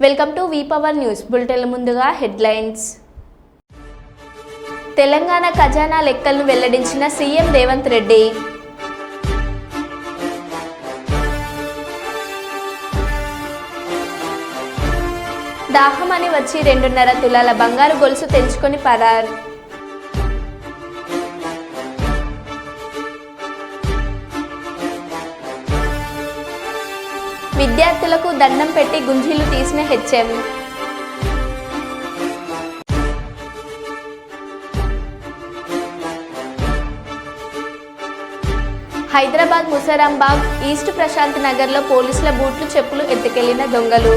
Welcome to V power news bulletin. ముందుగా headlines. Telangana ఖజానా లెక్కలను వెల్లడించిన సీఎం రేవంత్ రెడ్డి. దాహమని వచ్చి 2.5 తులాల బంగారు గొలుసు తెంచుకొని పరార్. విద్యార్థులకు దండం పెట్టి గుంజీలు తీసిన హెచ్ఎం. హైదరాబాద్ ముసరాంబాగ్ ఈస్ట్ ప్రశాంత్ నగర్లో పోలీసుల బూట్లు చెప్పులు ఎత్తుకెళ్లిన దొంగలు.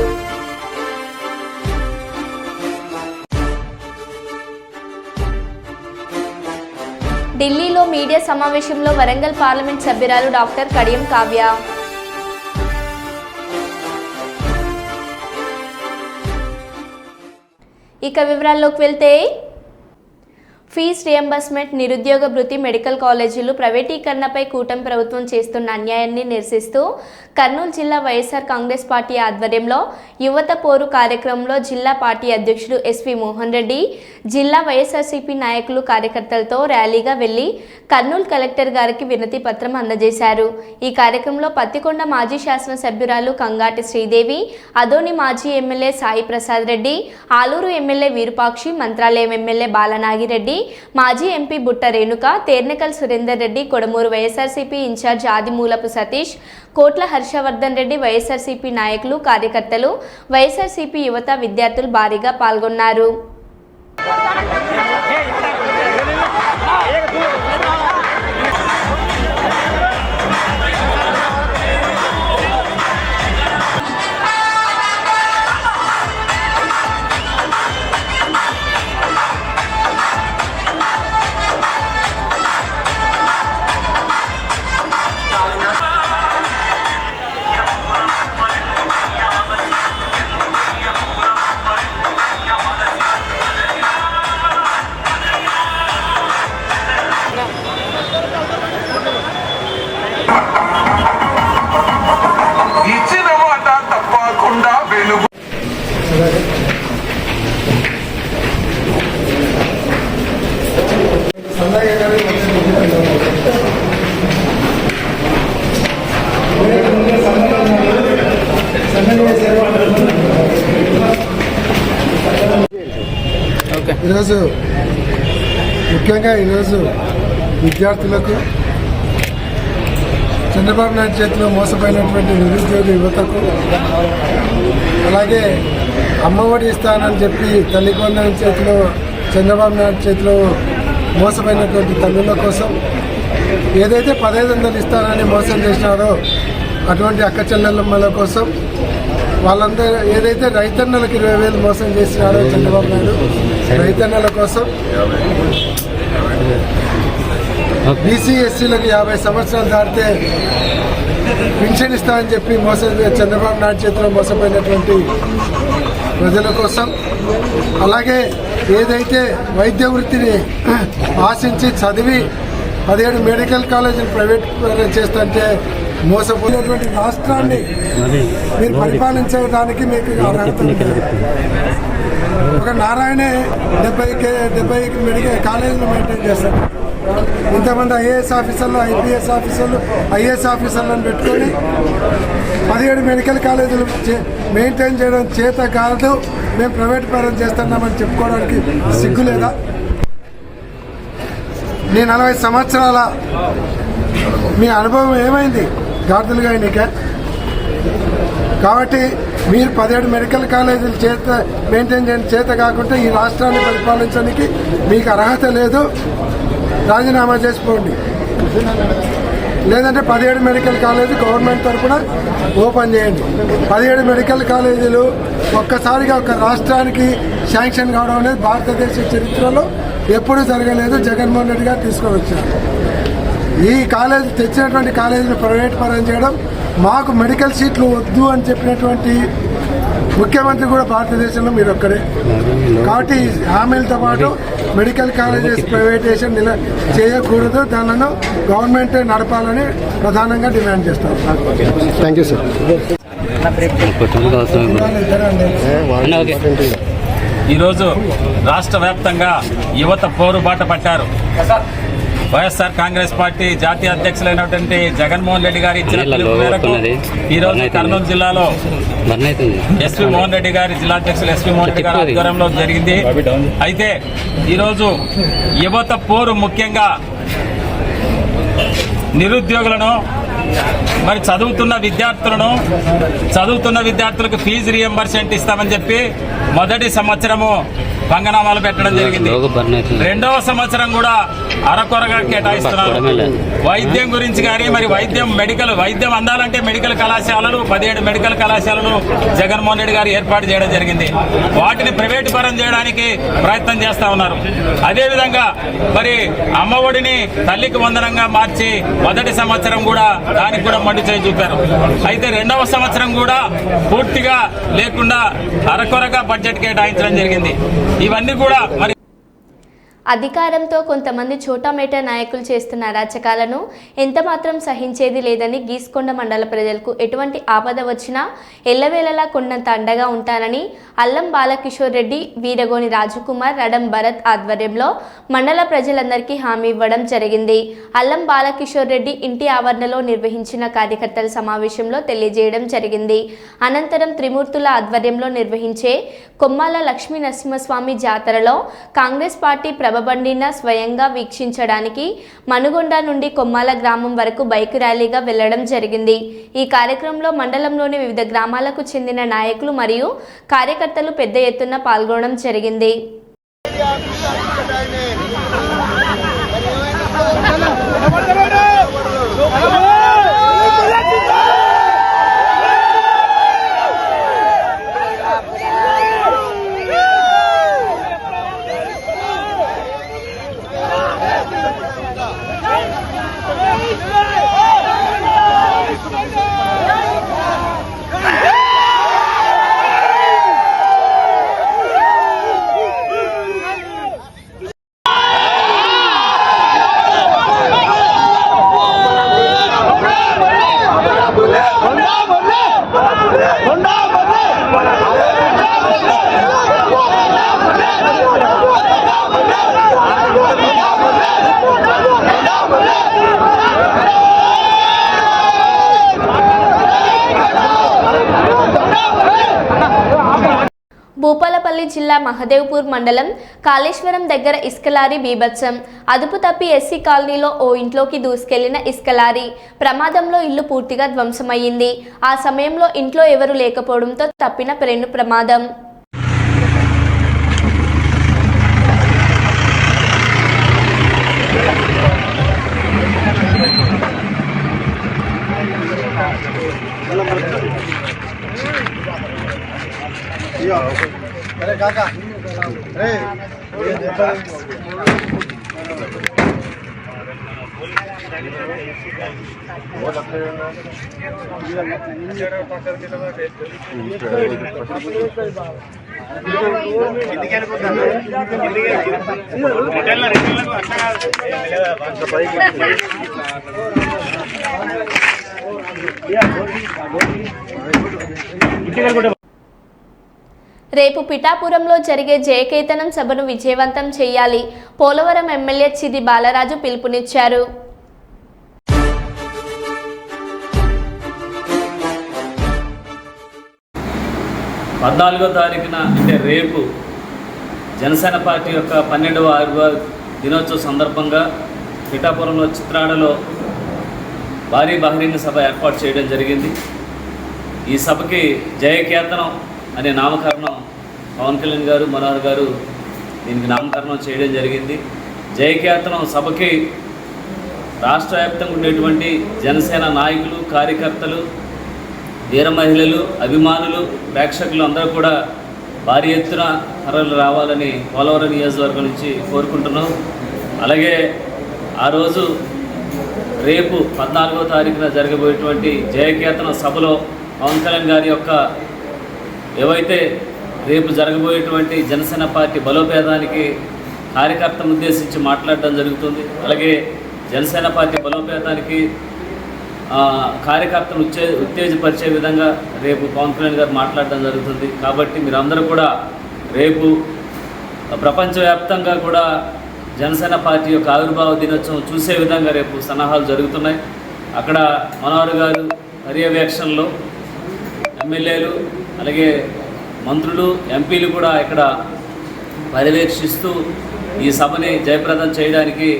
ఢిల్లీలో మీడియా సమావేశంలో వరంగల్ పార్లమెంట్ సభ్యురాలు డాక్టర్ కడియం కావ్య. ఇక వివరాల్లోకి వెళ్తే, ఫీజు రియంబర్స్మెంట్, నిరుద్యోగ భృతి, మెడికల్ కాలేజీలు ప్రైవేటీకరణపై కూటమి ప్రభుత్వం చేస్తున్న అన్యాయాన్ని నిరసిస్తూ కర్నూలు జిల్లా వైఎస్ఆర్ కాంగ్రెస్ పార్టీ ఆధ్వర్యంలో యువత పోరు కార్యక్రమంలో జిల్లా పార్టీ అధ్యక్షుడు ఎస్వి మోహన్ రెడ్డి, జిల్లా వైఎస్ఆర్సీపీ నాయకులు, కార్యకర్తలతో ర్యాలీగా వెళ్లి కర్నూలు కలెక్టర్ గారికి వినతి పత్రం అందజేశారు. ఈ కార్యక్రమంలో పత్తికొండ మాజీ శాసనసభ్యురాలు కంగాటి శ్రీదేవి, అదోని మాజీ MLA Sai Prasad Reddy, Aluru MLA Virupakshi, Mantralayam MLA Balanagireddy, మాజీ MP Butta Renuka, Ternekal Surender Reddy, Kodumuru YSRCP incharge Adimulapu Satish, Kotla Harshavardhan Reddy, YSRCP నాయకులు, కార్యకర్తలు, వైఎస్ఆర్సీపీ యువత, విద్యార్థులు భారీగా పాల్గొన్నారు. ఈరోజు ముఖ్యంగా విద్యార్థులకు, చంద్రబాబు నాయుడు చేతిలో మోసపోయినటువంటి నిరుద్యోగ యువతకు, అలాగే అమ్మఒడి ఇస్తానని చెప్పి తల్లికొండల చేతిలో, చంద్రబాబు నాయుడు చేతిలో మోసపోయినటువంటి తల్లుల కోసం, ఏదైతే 1500 ఇస్తానని మోసం చేసినారో అటువంటి అక్క చెల్లెమ్మల కోసం, వాళ్ళందరూ ఏదైతే రైతన్నలకు 20,000 మోసం చేసినారో చంద్రబాబు నాయుడు, రైతన్నల కోసం, బీసీ ఎస్సీలకు 50 సంవత్సరాలు దాటితే పింఛన్ ఇస్తామని చెప్పి చంద్రబాబు నాయుడు చేతిలో మోసపోయినటువంటి ప్రజల కోసం, అలాగే ఏదైతే వైద్య వృత్తిని ఆశించి చదివి 17 మెడికల్ కాలేజీలు ప్రైవేట్ చేస్తుంటే మోసపోయినటువంటి రాష్ట్రాన్ని మీరు పరిపాలించడానికి మీకు అర్హత ఉంది. ఒక నారాయణే 70 మెడికల్ కాలేజీలు మెయింటైన్ చేస్తారు. ఇంతమంది ఐఏఎస్ ఆఫీసర్లు, ఐపీఎస్ ఆఫీసర్లు, ఐఏఎస్ ఆఫీసర్లను పెట్టుకొని 17 మెడికల్ కాలేజీలు మెయింటైన్ చేయడం చేత కాదు, మేము ప్రైవేట్ పరం చేస్తున్నామని చెప్పుకోవడానికి సిగ్గు లేదా? నీ 40 సంవత్సరాల మీ అనుభవం ఏమైంది? గాడిదలుగా ఎన్నిక. కాబట్టి మీరు 17 మెడికల్ కాలేజీలు మెయింటైన్ చేయడం చేత కాకుండా ఈ రాష్ట్రాన్ని పరిపాలించడానికి మీకు అర్హత లేదు, రాజీనామా చేసుకోండి. లేదంటే 17 మెడికల్ కాలేజీ గవర్నమెంట్ తరఫున ఓపెన్ చేయండి. 17 మెడికల్ కాలేజీలు ఒక్కసారిగా ఒక రాష్ట్రానికి శాంక్షన్ కావడం అనేది భారతదేశ చరిత్రలో ఎప్పుడూ జరగలేదు. జగన్మోహన్ రెడ్డి గారు తీసుకొని వచ్చారు. ఈ కాలేజీ తెచ్చినటువంటి కాలేజీని ప్రైవేట్ పరం చేయడం, మాకు మెడికల్ సీట్లు వద్దు అని చెప్పినటువంటి ముఖ్యమంత్రి కూడా భారతదేశంలో మీరు ఒక్కడే. కాబట్టి హామీలతో పాటు మెడికల్ కాలేజెస్ ప్రైవేటైజేషన్ చేయకూడదు, దానిలో గవర్నమెంట్ నడపాలని ప్రధానంగా డిమాండ్ చేస్తాం. Thank you sir. ఈరోజు రాష్ట్ర వ్యాప్తంగా యువత పోరుబాట పట్టారు. వైఎస్ఆర్ కాంగ్రెస్ పార్టీ జాతీయ అధ్యక్షులైనటువంటి జగన్మోహన్ రెడ్డి గారి ఇచ్చిన పిలుపు మేరకు ఈరోజు కర్నూలు జిల్లాలో ఎస్వి మోహన్ రెడ్డి గారి జిల్లా అధ్యక్షులు ఎస్వి మోహన్ రెడ్డి గారి ఆధ్వర్యంలో జరిగింది. అయితే ఈరోజు యువత పోరు ముఖ్యంగా నిరుద్యోగులను, మరి చదువుతున్న విద్యార్థులకు ఫీజు రియంబర్స్మెంట్ ఇస్తామని చెప్పి మొదటి సంవత్సరము పంగనామాలు పెట్టడం జరిగింది. రెండవ సంవత్సరం కూడా అరకొరగా కేటాయిస్తున్నారు. వైద్యం గురించి కానీ మరి వైద్యం అందాలంటే మెడికల్ కళాశాలలు 17 మెడికల్ కళాశాలలు జగన్మోహన్ రెడ్డి గారు ఏర్పాటు చేయడం జరిగింది. వాటిని ప్రైవేటు పరం చేయడానికి ప్రయత్నం చేస్తా ఉన్నారు. అదేవిధంగా మరి అమ్మఒడిని తల్లికి వందనంగా మార్చి మొదటి సంవత్సరం కూడా దానికి కూడా మండి చేయి చూపారు. అయితే రెండవ సంవత్సరం కూడా పూర్తిగా లేకుండా అరకొరగా బడ్జెట్ కేటాయించడం జరిగింది. ఇవన్నీ కూడా మరి అధికారంతో కొంతమంది చోటామేటా నాయకులు చేస్తున్న అరాచకాలను ఎంతమాత్రం సహించేది లేదని గీసుకొండ మండల ప్రజలకు ఎటువంటి ఆపద వచ్చినా ఎల్లవేళలా కొండంత అండగా ఉంటానని అల్లం బాలకిషోర్ రెడ్డి, వీరగోని రాజకుమార్, రడం భరత్ ఆధ్వర్యంలో మండల ప్రజలందరికీ హామీ ఇవ్వడం జరిగింది. అల్లం బాలకిషోర్ రెడ్డి ఇంటి ఆవరణలో నిర్వహించిన కార్యకర్తల సమావేశంలో తెలియజేయడం జరిగింది. అనంతరం త్రిమూర్తుల ఆధ్వర్యంలో నిర్వహించే కొమ్మాల లక్ష్మీ నరసింహస్వామి జాతరలో కాంగ్రెస్ పార్టీ ప్రభబండిన స్వయంగా వీక్షించడానికి మనుగొండ నుండి కొమ్మాల గ్రామం వరకు బైక్ ర్యాలీగా వెళ్లడం జరిగింది. ఈ కార్యక్రమంలో మండలంలోని వివిధ గ్రామాలకు చెందిన నాయకులు మరియు కార్యకర్తలు పెద్ద ఎత్తున పాల్గొనడం జరిగింది. భూపాలపల్లి జిల్లా మహదేవ్పూర్ మండలం కాళేశ్వరం దగ్గర ఇసుకలారీ బీభత్సం. అదుపు తప్పి ఎస్సీ కాలనీలో ఓ ఇంట్లోకి దూసుకెళ్లిన ఇసుకలారీ ప్రమాదంలో ఇల్లు పూర్తిగా ధ్వంసమయ్యింది. ఆ సమయంలో ఇంట్లో ఎవరూ లేకపోవడంతో తప్పిన పెను ప్రమాదం. अरे काका अरे రేపు పిఠాపురంలో జరిగే జయకేతనం సభను విజయవంతం చేయాలి. పోలవరం ఎమ్మెల్యే చిది బాలరాజు పిలుపునిచ్చారు. తారీఖున అంటే రేపు జనసేన పార్టీ యొక్క 12వ ఆవిర్భావ దినోత్సవ సందర్భంగా పిఠాపురంలో చిత్రాడలో భారీ బహిరంగ సభ ఏర్పాటు చేయడం జరిగింది. ఈ సభకి జయకేతనం అనే నామకరణం పవన్ కళ్యాణ్ గారు, మనోహర్ గారు దీనికి నామకరణం చేయడం జరిగింది. జయకేతనం సభకి రాష్ట్ర వ్యాప్తంగా ఉండేటువంటి జనసేన నాయకులు, కార్యకర్తలు, వీర మహిళలు, అభిమానులు, ప్రేక్షకులు అందరూ కూడా భారీ ఎత్తున తరలి రావాలని పోలవరం నియోజకవర్గం నుంచి కోరుకుంటున్నాం. అలాగే ఆ రోజు రేపు 14వ తారీఖున జరగబోయేటువంటి జయకేతన సభలో పవన్ కళ్యాణ్ గారి యొక్క ఏవైతే రేపు జరగబోయేటువంటి జనసేన పార్టీ బలోపేతానికి కార్యకర్తలను ఉద్దేశించి మాట్లాడడం జరుగుతుంది. అలాగే జనసేన పార్టీ బలోపేతానికి కార్యకర్తలు ఉత్తేజపరిచే విధంగా రేపు పవన్ కళ్యాణ్ గారు మాట్లాడడం జరుగుతుంది. కాబట్టి మీరందరూ కూడా రేపు ప్రపంచవ్యాప్తంగా కూడా జనసేన పార్టీ యొక్క ఆవిర్భావ దినోత్సవం చూసే విధంగా రేపు సన్నాహాలు జరుగుతున్నాయి. అక్కడ మనోహర్ గారు పర్యవేక్షణలో ఎమ్మెల్యేలు అలాగే మంత్రులు ఎంపీలు కూడా ఇక్కడ పర్యవేక్షిస్తూ ఈ సభని జయప్రదం చేయడానికి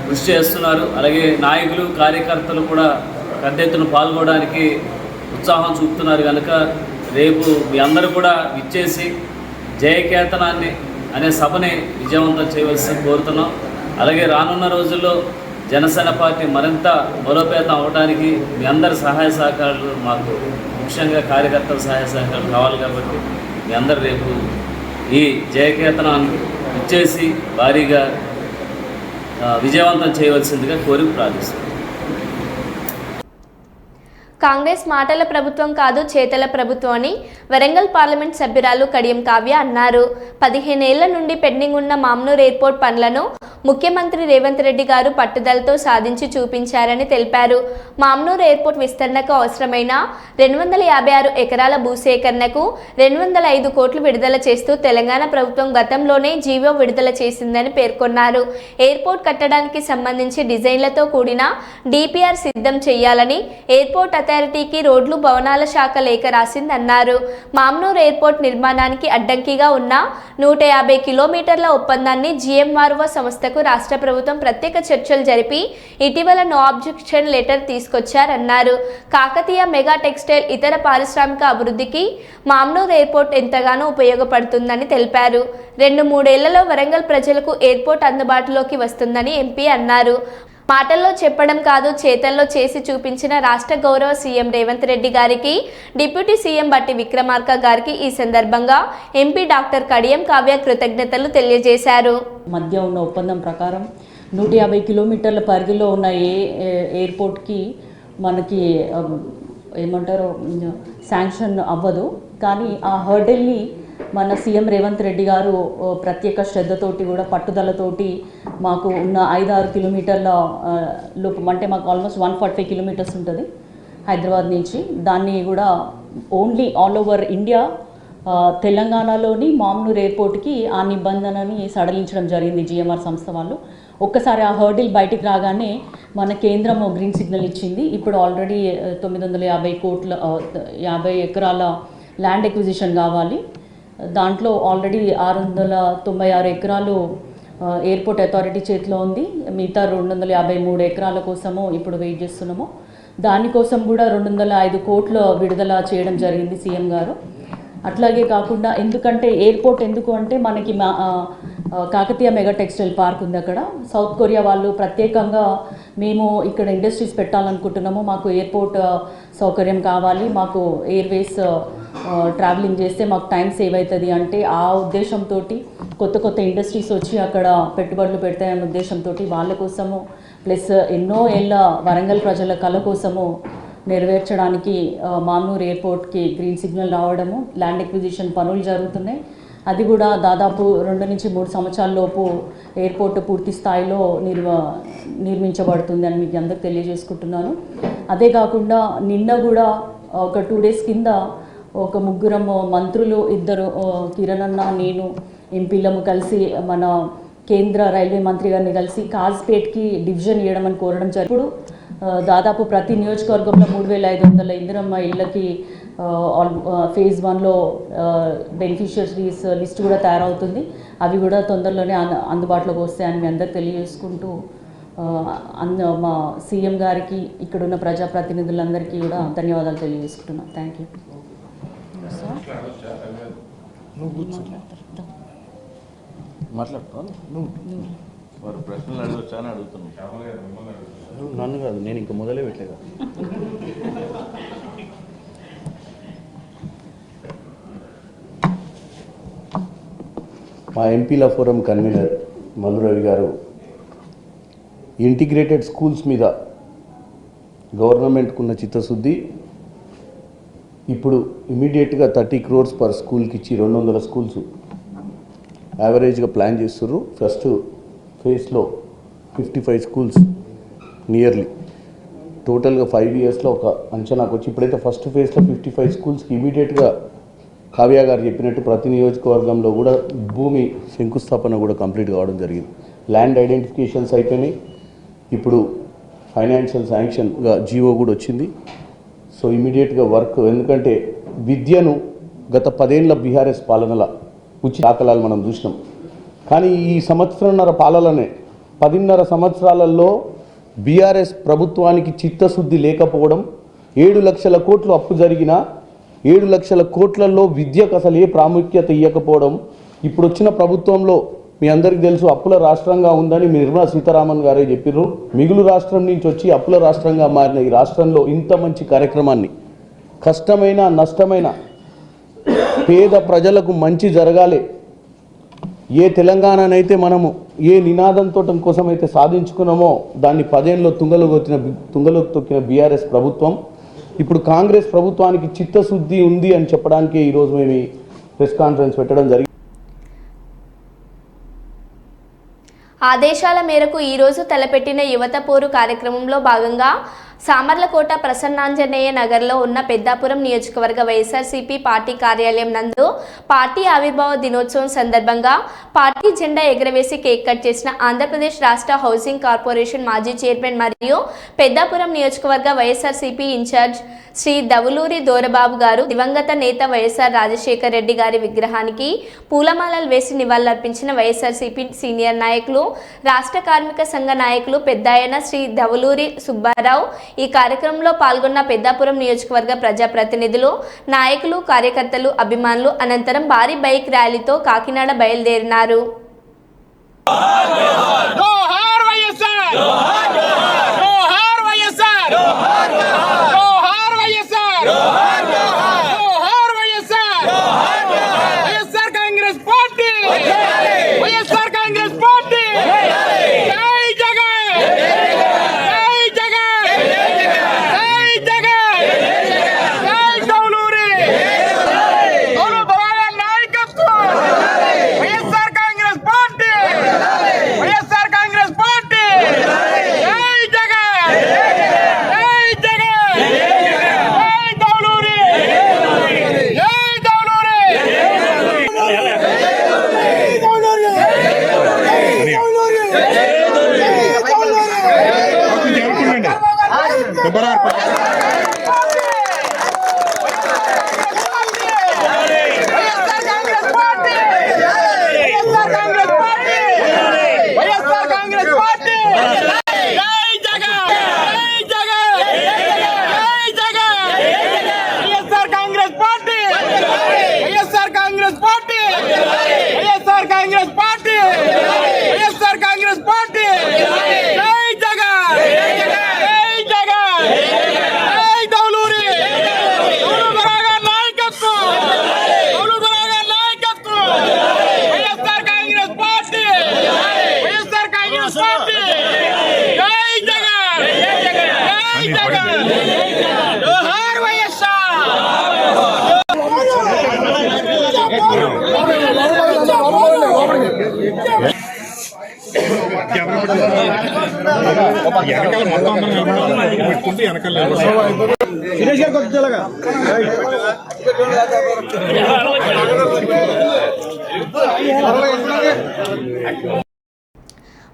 కృషి చేస్తున్నారు. అలాగే నాయకులు కార్యకర్తలు కూడా పెద్ద ఎత్తున పాల్గొనడానికి ఉత్సాహం చూపుతున్నారు. కనుక రేపు మీ అందరూ కూడా ఇచ్చేసి జయకేతనాన్ని అనే సభని విజయవంతం చేయవలసి కోరుతున్నాం. అలాగే రానున్న రోజుల్లో జనసేన పార్టీ మరింత బలోపేతం అవ్వడానికి మీ అందరి సహాయ సహకారాలు మాకు ముఖ్యంగా కార్యకర్తల సహాయ సహకారాలు కావాలి. కాబట్టి మీ అందరు రేపు ఈ జయకేతనాన్ని ఇచ్చేసి భారీగా విజయవంతం చేయవలసిందిగా కోరి ప్రార్థిస్తున్నాం. కాంగ్రెస్ మాటల ప్రభుత్వం కాదు చేతల ప్రభుత్వం అని వరంగల్ పార్లమెంట్ సభ్యురాలు కడియం కావ్య అన్నారు. 15 ఏళ్ల నుండి పెండింగ్ ఉన్న మామ్నూర్ ఎయిర్పోర్ట్ పనులను ముఖ్యమంత్రి రేవంత్ రెడ్డి గారు పట్టుదలతో సాధించి చూపించారని తెలిపారు. మామ్నూర్ ఎయిర్పోర్ట్ విస్తరణకు అవసరమైన 256 ఎకరాల భూసేకరణకు 205 కోట్లు విడుదల చేస్తూ తెలంగాణ ప్రభుత్వం గతంలోనే జీవో విడుదల చేసిందని పేర్కొన్నారు. ఎయిర్పోర్ట్ కట్టడానికి సంబంధించి డిజైన్లతో కూడిన డిపిఆర్ సిద్ధం చేయాలని ఎయిర్పోర్ట్ అథారిటీకి రోడ్లు భవనాల శాఖ లేఖ రాసిందన్నారు. మామ్నూర్ ఎయిర్పోర్ట్ నిర్మాణానికి అడ్డంకిగా ఉన్న 150 కిలోమీటర్ల ఒప్పందాన్ని జిఎంఆర్ఓ సంస్థకు రాష్ట్ర ప్రభుత్వం ప్రత్యేక చర్చలు జరిపి ఇటీవల నో ఆబ్జెక్షన్ లెటర్ తీసుకొచ్చారన్నారు. కాకతీయ మెగా టెక్స్టైల్ ఇతర పారిశ్రామిక అభివృద్ధికి మామ్నూర్ ఎయిర్పోర్ట్ ఎంతగానో ఉపయోగపడుతుందని తెలిపారు. 2-3 ఏళ్లలో వరంగల్ ప్రజలకు ఎయిర్పోర్ట్ అందుబాటులోకి వస్తుందని ఎంపీ అన్నారు. మాటల్లో చెప్పడం కాదు చేతల్లో చేసి చూపించిన రాష్ట్ర గౌరవ సీఎం రేవంత్ రెడ్డి గారికి, డిప్యూటీ సీఎం బట్టి విక్రమార్క గారికి ఈ సందర్భంగా ఎంపీ డాక్టర్ కడియం కావ్య కృతజ్ఞతలు తెలియజేశారు. మధ్య ఉన్న ఒప్పందం ప్రకారం 150 కిలోమీటర్ల పరిధిలో ఉన్న ఎయిర్పోర్ట్కి మనకి ఏమంటారో శాంక్షన్ అవ్వదు. కానీ ఆ హర్డల్ని మన సీఎం రేవంత్ రెడ్డి గారు ప్రత్యేక శ్రద్ధతోటి కూడా పట్టుదలతోటి మాకు ఉన్న 5-6 కిలోమీటర్ల లోపు అంటే మాకు ఆల్మోస్ట్ 145 కిలోమీటర్స్ ఉంటుంది హైదరాబాద్ నుంచి. దాన్ని కూడా ఓన్లీ ఆల్ ఓవర్ ఇండియా తెలంగాణలోని మామ్నూర్ ఎయిర్పోర్ట్కి ఆ నిబంధనని సడలించడం జరిగింది జిఎంఆర్ సంస్థ వాళ్ళు. ఒక్కసారి ఆ హర్డిల్ బయటికి రాగానే మన కేంద్రం గ్రీన్ సిగ్నల్ ఇచ్చింది. ఇప్పుడు ఆల్రెడీ 950 కోట్ల 50 ఎకరాల ల్యాండ్ ఎక్విజిషన్ కావాలి. దాంట్లో ఆల్రెడీ 696 ఎకరాలు ఎయిర్పోర్ట్ అథారిటీ చేతిలో ఉంది. మిగతా 253 ఎకరాల కోసము ఇప్పుడు వెయిట్ చేస్తున్నాము. దానికోసం కూడా 205 కోట్లు విడుదల చేయడం జరిగింది సీఎం గారు. అట్లాగే కాకుండా ఎందుకంటే ఎయిర్పోర్ట్ ఎందుకు అంటే మనకి కాకతీయ మెగా టెక్స్టైల్ పార్క్ ఉంది. అక్కడ సౌత్ కొరియా వాళ్ళు ప్రత్యేకంగా మేము ఇక్కడ ఇండస్ట్రీస్ పెట్టాలనుకుంటున్నాము, మాకు ఎయిర్పోర్ట్ సౌకర్యం కావాలి, మాకు ఎయిర్వేస్ ట్రావెలింగ్ చేస్తే మాకు టైం సేవ్ అవుతుంది అంటే ఆ ఉద్దేశంతో కొత్త ఇండస్ట్రీస్ వచ్చి అక్కడ పెట్టుబడులు పెడతాయన్న ఉద్దేశంతో వాళ్ళ కోసము ప్లస్ ఎన్నో ఏళ్ళ వరంగల్ ప్రజల కళ కోసము నెరవేర్చడానికి మామ్నూర్ ఎయిర్పోర్ట్కి గ్రీన్ సిగ్నల్ రావడము, ల్యాండ్ ఎక్విజిషన్ పనులు జరుగుతున్నాయి. అది కూడా దాదాపు 2 నుంచి 3 సంవత్సరాల లోపు ఎయిర్పోర్ట్ పూర్తి స్థాయిలో నిర్మించబడుతుంది అని మీకు అందరికి తెలియజేసుకుంటున్నాను. అదే కాకుండా నిన్న కూడా ఒక 2 డేస్ కింద ఒక 3 మంత్రులు, 2 కిరణ్ అన్న, నేను ఎంపీలము కలిసి మన కేంద్ర రైల్వే మంత్రి గారిని కలిసి కాజ్పేట్కి డివిజన్ ఇవ్వడం అని కోరడం జరిగింది. దాదాపు ప్రతి నియోజకవర్గంలో 3500 ఇందిరమ్మ ఇళ్ళకి ఫేజ్ 1లో బెనిఫిషియరీస్ లిస్ట్ కూడా తయారవుతుంది. అవి కూడా తొందరలోనే అందుబాటులోకి వస్తాయని మీ అందరికి తెలియజేసుకుంటూ మా సీఎం గారికి ఇక్కడున్న ప్రజాప్రతినిధులందరికీ కూడా ధన్యవాదాలు తెలియజేసుకుంటున్నాం. Thank you. వారు ప్రశ్నలు అడగొచ్చా అని అడుగుతున్నాను. నన్ను కాదు, నేను ఇంకా మొదలే పెట్టలేదు. మా ఎంపీల ఫోరం కన్వీనర్ మల్లురవి గారు ఇంటిగ్రేటెడ్ స్కూల్స్ మీద గవర్నమెంట్కున్న చిత్తశుద్ధి ఇప్పుడు ఇమీడియట్గా 30 crores పర్ స్కూల్కి ఇచ్చి 200 స్కూల్స్ యావరేజ్గా ప్లాన్ చేస్తున్నారు. ఫస్ట్ ఫేజ్లో 55 స్కూల్స్ నియర్లీ టోటల్గా 5 ఇయర్స్లో ఒక అంచనాకు వచ్చి ఇప్పుడైతే ఫస్ట్ ఫేజ్లో 55 స్కూల్స్కి ఇమీడియట్గా కావ్య గారు చెప్పినట్టు ప్రతి నియోజకవర్గంలో కూడా భూమి శంకుస్థాపన కూడా కంప్లీట్ కావడం జరిగింది. ల్యాండ్ ఐడెంటిఫికేషన్స్ అయిపోయినాయి. ఇప్పుడు ఫైనాన్షియల్ శాంక్షన్గా జీవో కూడా వచ్చింది. సో ఇమీడియట్గా వర్క్, ఎందుకంటే విద్యను గత 10 ఏళ్ల బీఆర్ఎస్ పాలనల ఉచిత దాఖలాలు మనం చూసినాం. కానీ ఈ సంవత్సరంన్నర పాలననే 10.5 సంవత్సరాలలో బీఆర్ఎస్ ప్రభుత్వానికి చిత్తశుద్ధి లేకపోవడం, 7 లక్షల కోట్లు అప్పు జరిగిన 7 లక్షల కోట్లలో విద్యకు అసలు ఏ ప్రాముఖ్యత ఇవ్వకపోవడం. ఇప్పుడు వచ్చిన ప్రభుత్వంలో మీ అందరికీ తెలుసు అప్పుల రాష్ట్రంగా ఉందని నిర్మలా సీతారామన్ గారే చెప్పారు. మిగులు రాష్ట్రం నుంచి వచ్చి అప్పుల రాష్ట్రంగా మారిన ఈ రాష్ట్రంలో ఇంత మంచి కార్యక్రమాన్ని, కష్టమైన నష్టమైన పేద ప్రజలకు మంచి జరగాలి, ఏ తెలంగాణనైతే మనము ఏ నినాదంతో కోసం అయితే సాధించుకున్నామో దాన్ని 10 ఏళ్ళలో తుంగలోకి తొక్కిన బీఆర్ఎస్ ప్రభుత్వం ఇప్పుడు కాంగ్రెస్ ప్రభుత్వానికి చిత్తశుద్ధి ఉంది అని చెప్పడానికి ఈరోజు మేము ఈ ప్రెస్ కాన్ఫరెన్స్ పెట్టడం జరిగింది. ఆదేశాల మేరకు ఈరోజు తలపెట్టిన యువత పోరు కార్యక్రమంలో భాగంగా సామర్లకోట ప్రసన్నాంజనేయ నగర్లో ఉన్న పెద్దాపురం నియోజకవర్గ వైఎస్ఆర్సీపీ పార్టీ కార్యాలయం నందు పార్టీ ఆవిర్భావ దినోత్సవం సందర్భంగా పార్టీ జెండా ఎగురవేసి కేక్ కట్ చేసిన ఆంధ్రప్రదేశ్ రాష్ట్ర హౌసింగ్ కార్పొరేషన్ మాజీ చైర్మన్ మరియు పెద్దాపురం నియోజకవర్గ వైఎస్ఆర్సీపీ ఇన్ఛార్జ్ శ్రీ దవులూరి దోరబాబు గారు దివంగత నేత వైఎస్ఆర్ రాజశేఖర్ రెడ్డి గారి విగ్రహానికి పూలమాలలు వేసి నివాళులర్పించిన వైఎస్ఆర్సీపీ సీనియర్ నాయకులు, రాష్ట్ర కార్మిక సంఘ నాయకులు పెద్దాయన శ్రీ దవులూరి సుబ్బారావు. ఈ కార్యక్రమంలో పాల్గొన్న పెద్దాపురం నియోజకవర్గ ప్రజాప్రతినిధులు, నాయకులు, కార్యకర్తలు, అభిమానులు అనంతరం భారీ బైక్ ర్యాలీతో కాకినాడ బయలుదేరినారు.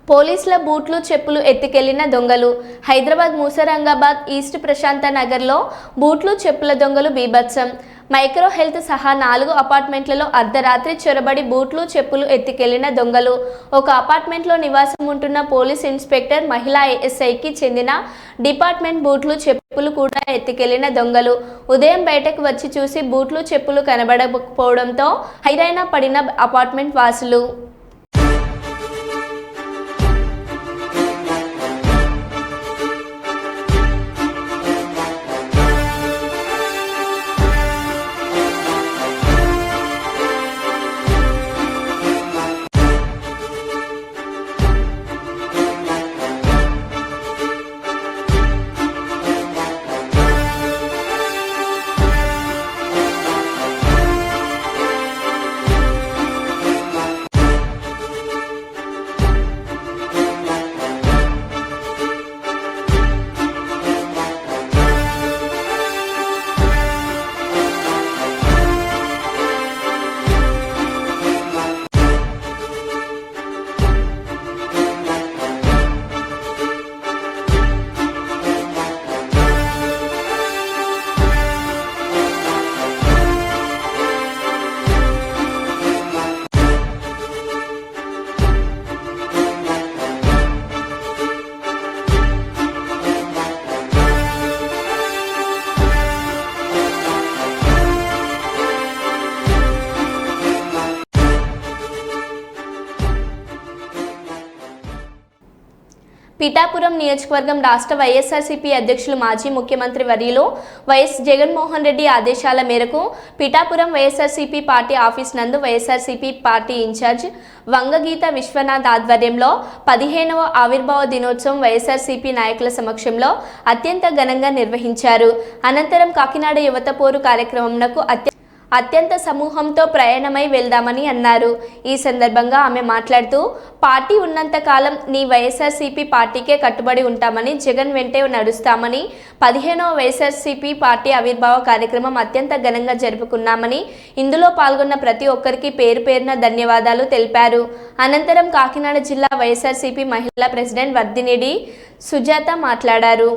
పోలీసుల బూట్లు, చెప్పులు ఎత్తుకెళ్లిన దొంగలు. హైదరాబాద్ మూసరంగాబాద్ ఈస్ట్ ప్రశాంత నగర్లో బూట్లు, చెప్పుల దొంగలు బీభత్సం. మైక్రో హెల్త్ సహా 4 అపార్ట్మెంట్లలో అర్ధరాత్రి చొరబడి బూట్లు, చెప్పులు ఎత్తుకెళ్లిన దొంగలు. ఒక అపార్ట్మెంట్లో నివాసం ఉంటున్న పోలీస్ ఇన్స్పెక్టర్, మహిళా ఎస్ఐకి చెందిన డిపార్ట్మెంట్ బూట్లు, చెప్పులు కూడా ఎత్తుకెళ్లిన దొంగలు. ఉదయం బయటకు వచ్చి చూసి బూట్లు, చెప్పులు కనబడకపోవడంతో హైరాణ పడిన అపార్ట్మెంట్ వాసులు. పిఠాపురం నియోజకవర్గం రాష్ట్ర వైఎస్ఆర్సీపీ అధ్యక్షులు మాజీ ముఖ్యమంత్రి వర్యులు వైఎస్ జగన్మోహన్ రెడ్డి ఆదేశాల మేరకు పిఠాపురం వైఎస్ఆర్సీపీ పార్టీ ఆఫీస్ నందు వైఎస్ఆర్సీపీ పార్టీ ఇన్ఛార్జ్ వంగగీత విశ్వనాథ్ ఆధ్వర్యంలో 15వ ఆవిర్భావ దినోత్సవం వైఎస్ఆర్సీపీ నాయకుల సమక్షంలో అత్యంత ఘనంగా నిర్వహించారు. అనంతరం కాకినాడ యువత పోరు కార్యక్రమంకు అత్యంత సమూహంతో ప్రయాణమై వెళ్దామని అన్నారు. ఈ సందర్భంగా ఆమె మాట్లాడుతూ పార్టీ ఉన్నంత కాలం నీ వైఎస్ఆర్సీపీ పార్టీకే కట్టుబడి ఉంటామని, జగన్ వెంటే నడుస్తామని, 15వ వైఎస్ఆర్సీపీ పార్టీ ఆవిర్భావ కార్యక్రమం అత్యంత ఘనంగా జరుపుకున్నామని, ఇందులో పాల్గొన్న ప్రతి ఒక్కరికి పేరు పేరున ధన్యవాదాలు తెలిపారు. అనంతరం కాకినాడ జిల్లా వైఎస్ఆర్సీపీ మహిళా ప్రెసిడెంట్ వర్ధినేడి సుజాత మాట్లాడారు.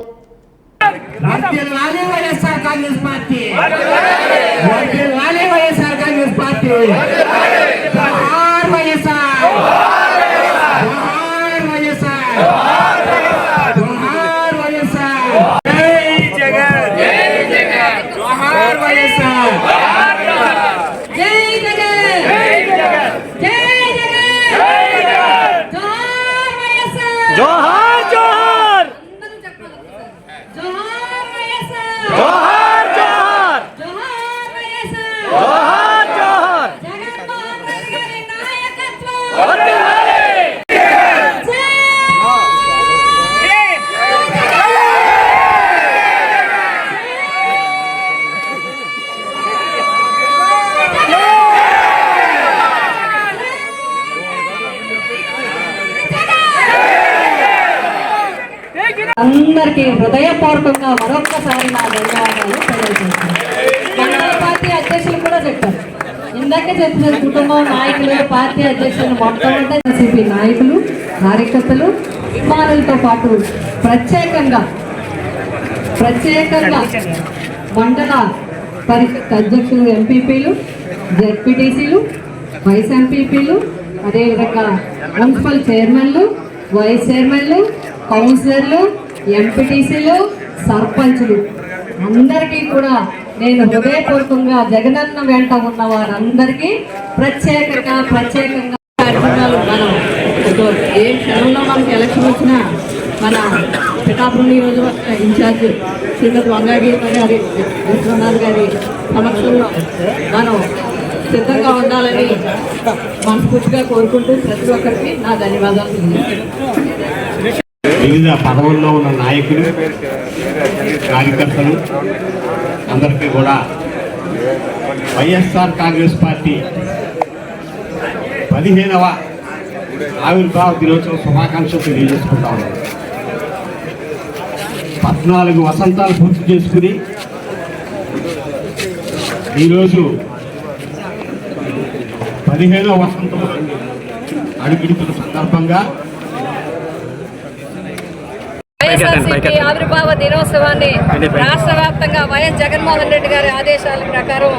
వైఎస్ఆర్ కాంగ్రెస్ పార్టీ వైఎస్ఆర్ కాంగ్రెస్ పార్టీ వైఎస్ఆర్ వైఎస్ఆర్ వైఎస్ఆర్ జై జగన్ జై జగన్ జోహార్ వైఎస్ఆర్ జై జగన్ జై జగన్ జై జగన్ జై జగన్ జోహార్ వైఎస్ఆర్ జోహార్ జోహార్ జోహార్ వైఎస్ఆర్ జోహార్ జోహార్ జోహార్ వైఎస్ఆర్ జోహార్ జోహార్ జగన్మోహన్ రెడ్డి గారి నాయకత్వం వర్ధిల్లాలి అందరికీ హృదయపూర్వకంగా మరొక్కసారి నా ధన్యవాదాలు తెలియజేస్తాను. మండల పార్టీ అధ్యక్షులు కూడా చెప్పారు, ఇందాకే చెప్పిన కుటుంబం నాయకులు, పార్టీ అధ్యక్షులు మొత్తం అంటే సిపి నాయకులు, కార్యకర్తలు, అభిమానులతో పాటు ప్రత్యేకంగా మండల పరిషత్ అధ్యక్షులు, ఎంపీపీలు, జెడ్పీటీసీలు, వైస్ ఎంపీపీలు, అదేవిధంగా మున్సిపల్ చైర్మన్లు, వైస్ చైర్మన్లు, కౌన్సిలర్లు, ఎంపీటీసీలు, సర్పంచులు అందరికీ కూడా నేను హృదయపూర్వకంగా జగనన్న వెంట ఉన్న వారందరికీ ప్రత్యేకంగా కార్యక్రమాలు మనం ఏ క్షణంలో మనకి ఎలక్షన్ వచ్చినా మన పిఠాపురం నియోజకవర్గ ఇన్ఛార్జ్ శ్రీమతి వంగగీత గారి విశ్వనాథ్ గారి సమక్షంలో మనం సిద్ధంగా ఉండాలని మనస్ఫూర్తిగా కోరుకుంటూ ప్రతి ఒక్కరికి నా ధన్యవాదాలు. వివిధ పదవుల్లో ఉన్న నాయకులు, కార్యకర్తలు అందరికీ కూడా వైఎస్ఆర్ కాంగ్రెస్ పార్టీ 15వ ఆవిర్భావ దినోత్సవ శుభాకాంక్షలు తెలియజేసుకుంటా ఉన్నాం. 14 వసంతాలు పూర్తి చేసుకుని ఈరోజు 15వ వసంతం అడుగుడుతున్న సందర్భంగా వైఎస్ఆర్సీపీ ఆవిర్భావ దినోత్సవాన్ని రాష్ట్ర వ్యాప్తంగా వైఎస్ జగన్మోహన్ రెడ్డి గారి ఆదేశాల ప్రకారం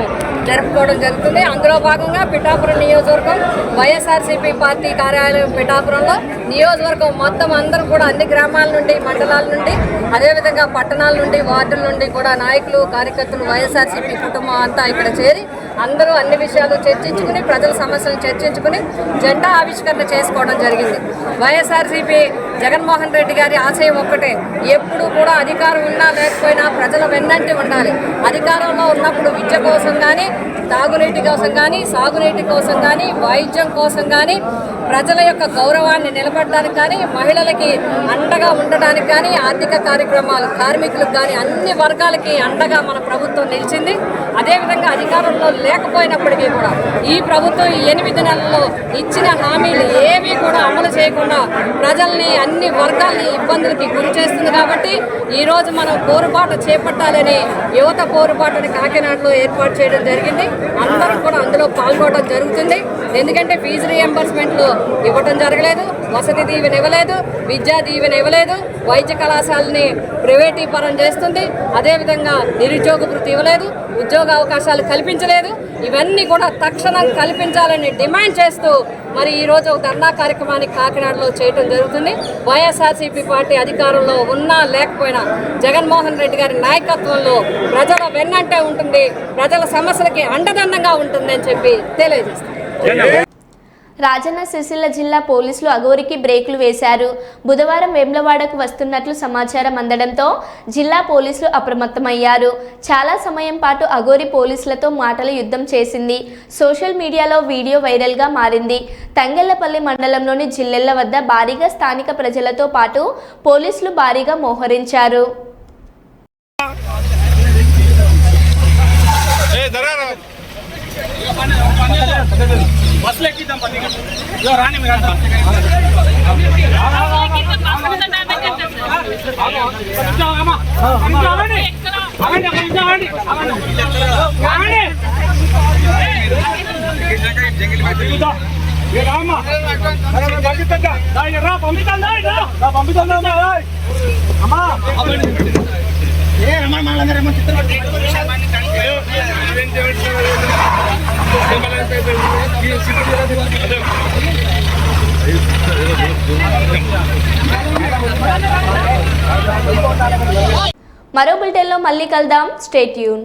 జరుపుకోవడం జరుగుతుంది. అందులో భాగంగా పిఠాపురం నియోజకవర్గం వైఎస్ఆర్సీపీ పార్టీ కార్యాలయం పిఠాపురంలో నియోజకవర్గం మొత్తం అందరూ కూడా అన్ని గ్రామాల నుండి, మండలాల నుండి, అదేవిధంగా పట్టణాల నుండి, వార్డుల నుండి కూడా నాయకులు, కార్యకర్తలు, వైఎస్ఆర్సీపీ కుటుంబం అంతా ఇక్కడ చేరి అందరూ అన్ని విషయాలు చర్చించుకుని, ప్రజల సమస్యలు చర్చించుకుని జెండా ఆవిష్కరణ చేసుకోవడం జరిగింది. వైఎస్ఆర్సీపీ జగన్మోహన్ రెడ్డి గారి ఆశయం ఒక్కటే, ఎప్పుడు కూడా అధికారం ఉన్నా లేకపోయినా ప్రజల వెన్నంటి ఉండాలి. అధికారంలో ఉన్నప్పుడు విద్య కోసం కానీ, తాగునీటి కోసం కానీ, సాగునీటి కోసం కానీ, వైద్యం కోసం కానీ, ప్రజల యొక్క గౌరవాన్ని నిలబెట్టడానికి కానీ, మహిళలకి అండగా ఉండడానికి కానీ, ఆర్థిక కార్యక్రమాలు, కార్మికులకు కానీ అన్ని వర్గాలకి అండగా మన ప్రభుత్వం నిలిచింది. అదేవిధంగా అధికారంలో లేకపోయినప్పటికీ కూడా ఈ ప్రభుత్వం ఈ 8 నెలల్లో ఇచ్చిన హామీలు ఏమీ కూడా అమలు చేయకుండా ప్రజల్ని, అన్ని వర్గాల్ని ఇబ్బందులకి గురి చేస్తుంది. కాబట్టి ఈరోజు మనం పోరుబాట చేపట్టాలని యువత పోరుబాటుని కాకినాడలో ఏర్పాటు చేయడం జరిగింది. అందరం కూడా అందులో పాల్గొనడం జరుగుతుంది. ఎందుకంటే ఫీజు రీఎంబర్స్మెంట్లు ఇవ్వడం జరగలేదు, వసతి దీవెన ఇవ్వలేదు, విద్యా దీవెన ఇవ్వలేదు, వైద్య కళాశాలని ప్రైవేటీకరణ చేస్తుంది, అదేవిధంగా నిరుద్యోగ వృత్తి ఇవ్వలేదు, ఉద్యోగ అవకాశాలు కల్పించలేదు. ఇవన్నీ కూడా తక్షణం కల్పించాలని డిమాండ్ చేస్తూ మరి ఈరోజు ధర్నా కార్యక్రమాన్ని కాకినాడలో చేయడం జరుగుతుంది. వైఎస్ఆర్సీపీ పార్టీ అధికారంలో ఉన్నా లేకపోయినా జగన్మోహన్ రెడ్డి గారి నాయకత్వంలో ప్రజల వెన్నంటే ఉంటుంది, ప్రజల సమస్యలకి అండదండంగా ఉంటుంది అని చెప్పి తెలియజేస్తాం. రాజన్న సిరిసిల్ల జిల్లా పోలీసులు అఘోరికి బ్రేకులు వేశారు. బుధవారం వేములవాడకు వస్తున్నట్లు సమాచారం అందడంతో జిల్లా పోలీసులు అప్రమత్తమయ్యారు. చాలా సమయం పాటు అఘోరి పోలీసులతో మాటల యుద్ధం చేసింది. సోషల్ మీడియాలో వీడియో వైరల్గా మారింది. తంగెళ్లపల్లి మండలంలోని జిల్లెళ్ల వద్ద భారీగా స్థానిక ప్రజలతో పాటు పోలీసులు భారీగా మోహరించారు. మరో బులెటిన్లో మళ్ళీ కలుద్దాం. Stay tune.